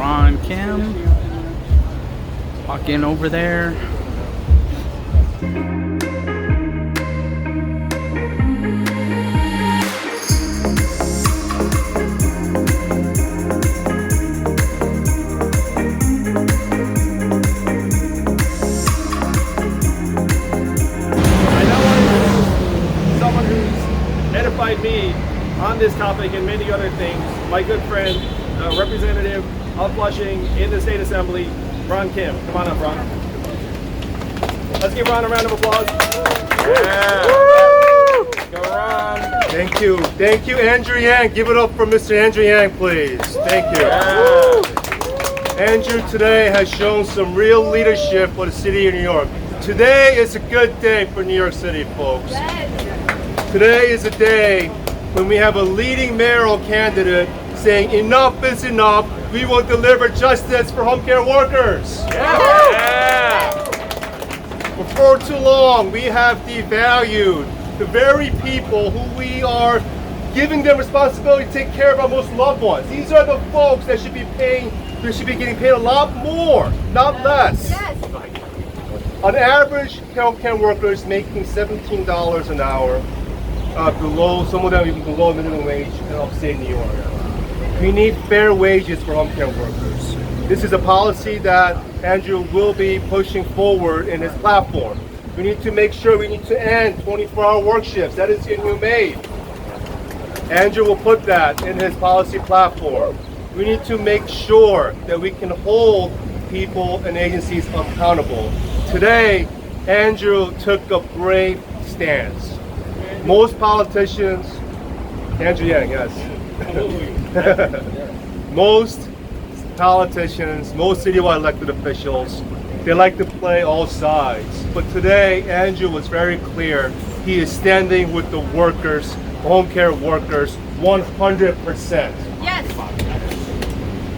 Ron Kim. Walk in over there. Edified me on this topic and many other things. My good friend, representative of Flushing in the state assembly, Ron Kim. Come on up, Ron. Let's give Ron a round of applause. Yeah. Go, Ron. Thank you, Andrew Yang. Give it up for Mr. Andrew Yang, please. Thank you. Yeah. Andrew today has shown some real leadership for the city of New York. Today is a good day for New York City, folks. Today is a day when we have a leading mayoral candidate saying enough is enough. We will deliver justice for home care workers. Yeah. For too long, we have devalued the very people who we are giving them responsibility to take care of our most loved ones. These are the folks that should be getting paid a lot more, not less. Yes. On average, healthcare workers making $17 an hour. Below, some of them even below minimum wage in upstate New York. We need fair wages for home care workers. This is a policy that Andrew will be pushing forward in his platform. We need to make sure we need to end 24-hour work shifts. That is inhumane. Andrew will put that in his policy platform. We need to make sure that we can hold people and agencies accountable. Today, Andrew took a brave stance. Most politicians, Andrew Yang, yes. Most politicians, most citywide elected officials, they like to play all sides. But today, Andrew was very clear. He is standing with the workers, home care workers, 100%. Yes.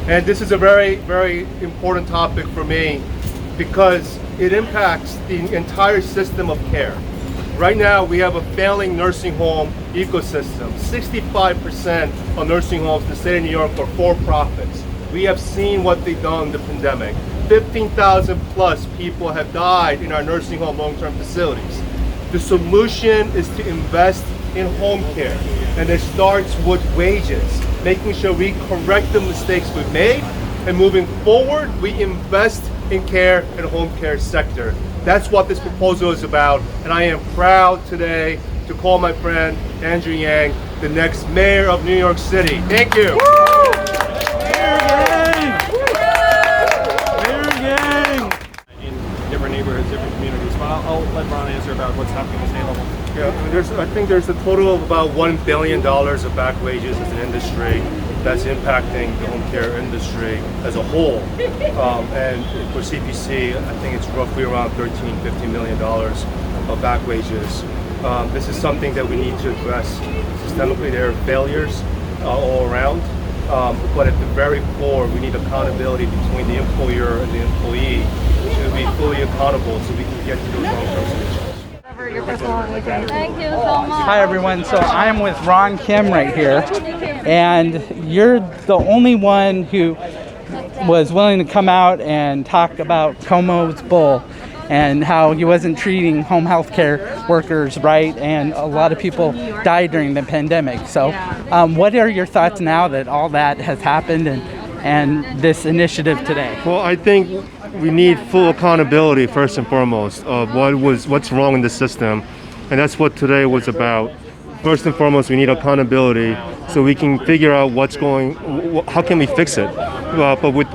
And this is a very, very important topic for me because it impacts the entire system of care. Right now, we have a failing nursing home ecosystem. 65% of nursing homes in the state of New York are for-profits. We have seen what they've done in the pandemic. 15,000 plus people have died in our nursing home long-term facilities. The solution is to invest in home care, and it starts with wages, making sure we correct the mistakes we've made, and moving forward, we invest in care and home care sector. That's what this proposal is about, and I am proud today to call my friend Andrew Yang the next mayor of New York City. Thank you. In different neighborhoods, different communities. But I'll let Ron answer about what's happening at the state level. Yeah, I think there's a total of about $1 billion of back wages as an industry that's impacting the home care industry as a whole. And for CPC, I think it's roughly around $13–15 million of back wages. This is something that we need to address systemically. There are failures all around, but at the very core, we need accountability between the employer and the employee to be fully accountable so we can get to those long-term solutions. Thank you so much. Hi everyone, so I'm with Ron Kim right here, and you're the only one who was willing to come out and talk about Cuomo's bull and how he wasn't treating home health care workers right, and a lot of people died during the pandemic. So what are your thoughts now that all that has happened and this initiative today? Well, I think we need full accountability first and foremost of what's wrong in the system, and that's what today was about. First and foremost, we need accountability so we can figure out how can we fix it. But with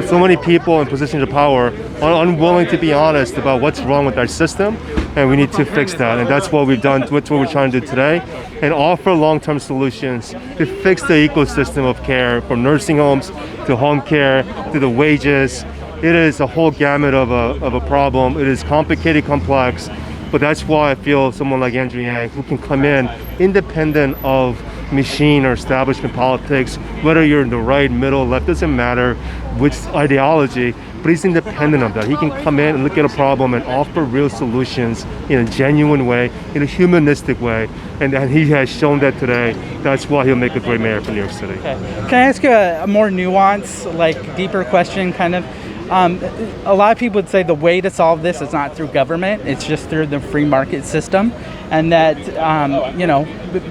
so many people in positions of power are unwilling to be honest about what's wrong with our system, and we need to fix that. And that's what we've done. That's what we're trying to do today, and offer long-term solutions to fix the ecosystem of care, from nursing homes to home care to the wages. It is a whole gamut of a problem. It is complicated, complex, but that's why I feel someone like Andrew Yang, who can come in independent of machine or establishment politics, whether you're in the right, middle, left, doesn't matter which ideology, but he's independent of that. He can come in and look at a problem and offer real solutions in a genuine way, in a humanistic way, and he has shown that today. That's why he'll make a great mayor for New York City. Okay. Can I ask you a more nuanced, like deeper question, kind of? A lot of people would say the way to solve this is not through government, it's just through the free market system, and that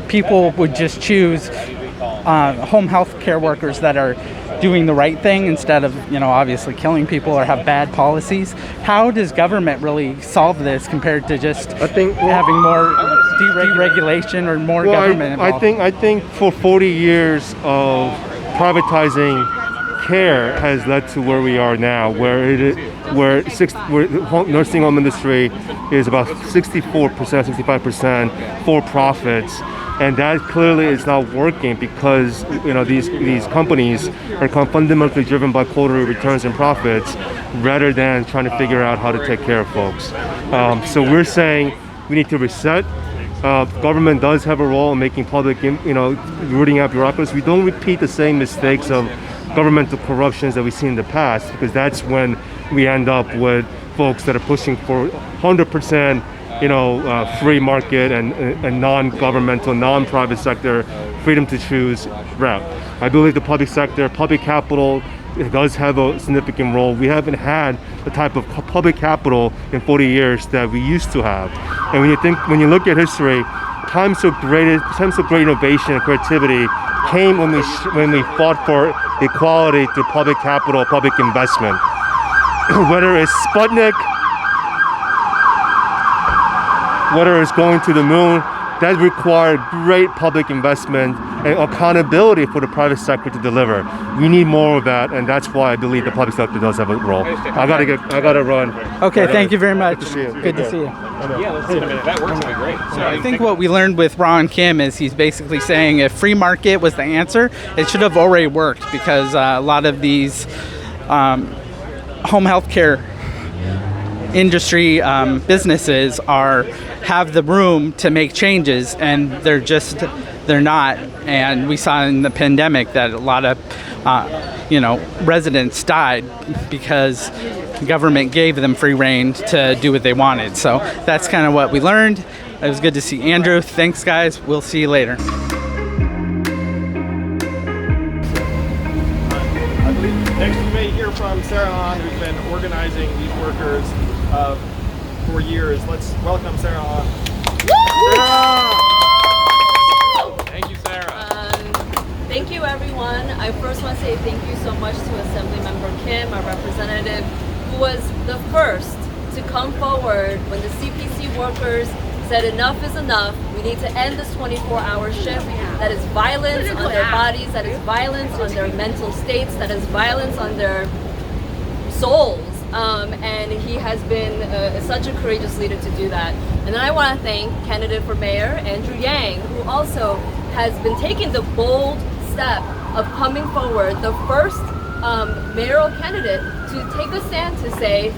people would just choose home health care workers that are doing the right thing instead of obviously killing people or have bad policies. How does government really solve this compared to just having more deregulation or more government involved? I think for 40 years of privatizing care has led to where we are now, where the nursing home industry is about 64%, 65% for profits, and that clearly is not working because these companies are fundamentally driven by quarterly returns and profits rather than trying to figure out how to take care of folks. So we're saying we need to reset. Government does have a role in making public, rooting out bureaucracy. We don't repeat the same mistakes of governmental corruptions that we've seen in the past, because that's when we end up with folks that are pushing for 100% free market and non-governmental, non-private sector freedom to choose route. I believe the public sector, public capital, it does have a significant role. We haven't had the type of public capital in 40 years that we used to have. And when you look at history, times of great innovation and creativity came when we fought for equality through public capital, public investment. Whether it's Sputnik, whether it's going to the moon, that required great public investment and accountability for the private sector to deliver. We need more of that, and that's why I believe the public sector does have a role. I gotta run. Okay, thank you very much. Good to see you. Yeah, let's see in a minute. That works really great. So I think what we learned with Ron Kim is he's basically saying if free market was the answer, it should have already worked, because a lot of these home health care industry businesses have the room to make changes, and they're not. And we saw in the pandemic that a lot of residents died because the government gave them free rein to do what they wanted. So that's kind of what we learned. It was good to see Andrew. Thanks, guys. We'll see you later. I believe next you may hear from Sarah Hahn, who's been organizing these workers for years. Let's welcome Sarah Hahn. Thank you, Sarah. Thank you, everyone. I first want to say thank you so much to Assemblymember Kim, our representative, who was the first to come forward when the CPC workers said enough is enough. We need to end this 24-hour shift. That is violence on their bodies, that is violence on their mental states, that is violence on their souls. And he has been such a courageous leader to do that. And then I want to thank candidate for mayor, Andrew Yang, who also has been taking the bold step of coming forward, the first mayoral candidate to take a stand to say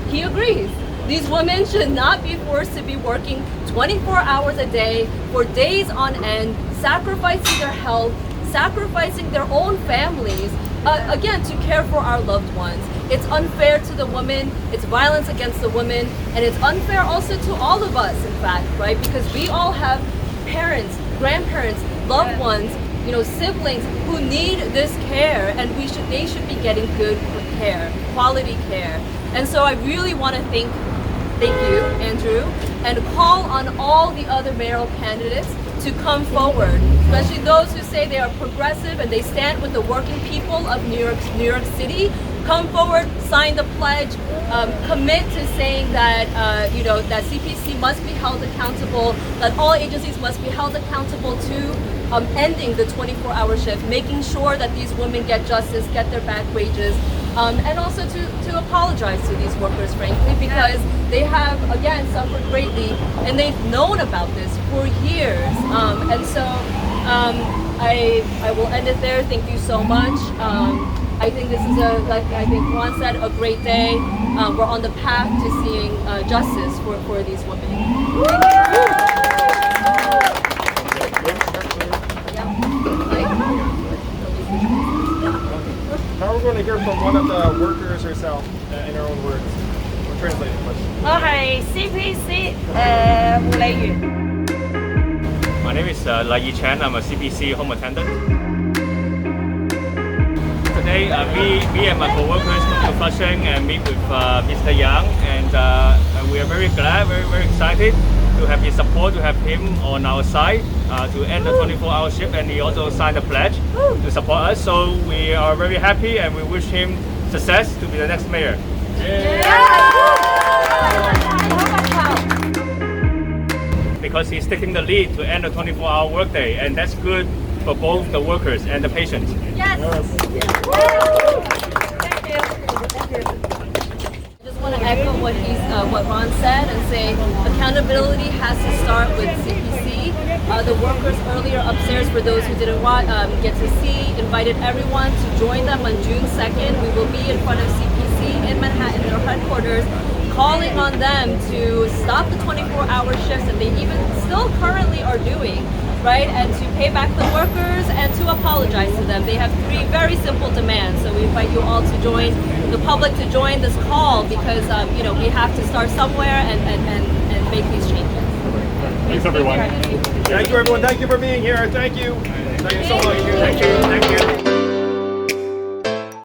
he agrees. These women should not be forced to be working 24 hours a day for days on end, sacrificing their health, sacrificing their own families, again, to care for our loved ones. It's unfair to the women, it's violence against the women, and it's unfair also to all of us, in fact, right? Because we all have parents, grandparents, loved ones, siblings who need this care, and they should be getting good care, quality care. And so I really want to thank you, Andrew, and call on all the other mayoral candidates to come forward, especially those who say they are progressive and they stand with the working people of New York City. Come forward, sign the pledge, commit to saying that that CPC must be held accountable, that all agencies must be held accountable to ending the 24-hour shift, making sure that these women get justice, get their back wages, and also to apologize to these workers, frankly, because they have, again, suffered greatly, and they've known about this for years. And so I will end it there. Thank you so much. I think this is like I think Juan said, a great day. We're on the path to seeing justice for these women. How are we want to hear from one of the workers herself in her own words. We'll translate the question. 我係 CPC 護理員。 My name is LiQWYD Chan. I'm a CPC home attendant. Today, me and my co-workers come to Flushing and meet with Mr. Yang, and we are very glad, very excited to have his support, to have him on our side to end the 24-hour shift, and he also signed a pledge to support us. So we are very happy, and we wish him success to be the next mayor. Because he's taking the lead to end the 24-hour workday, and that's good for both the workers and the patients. Yes. I just want to echo what Ron said and say accountability has to start with CPC. The workers earlier upstairs, for those who didn't get to see, invited everyone to join them on June 2nd. We will be in front of CPC in Manhattan, in our headquarters, calling on them to stop the 24-hour shifts that they even still currently are doing, right? And to pay back the workers and to apologize to them. They have 3 very simple demands. So we invite you all to join, the public to join this call, because you know, we have to start somewhere and make these changes. Thanks everyone. Thank you everyone. Thank you for being here. Thank you. Thank you so much. Thank you.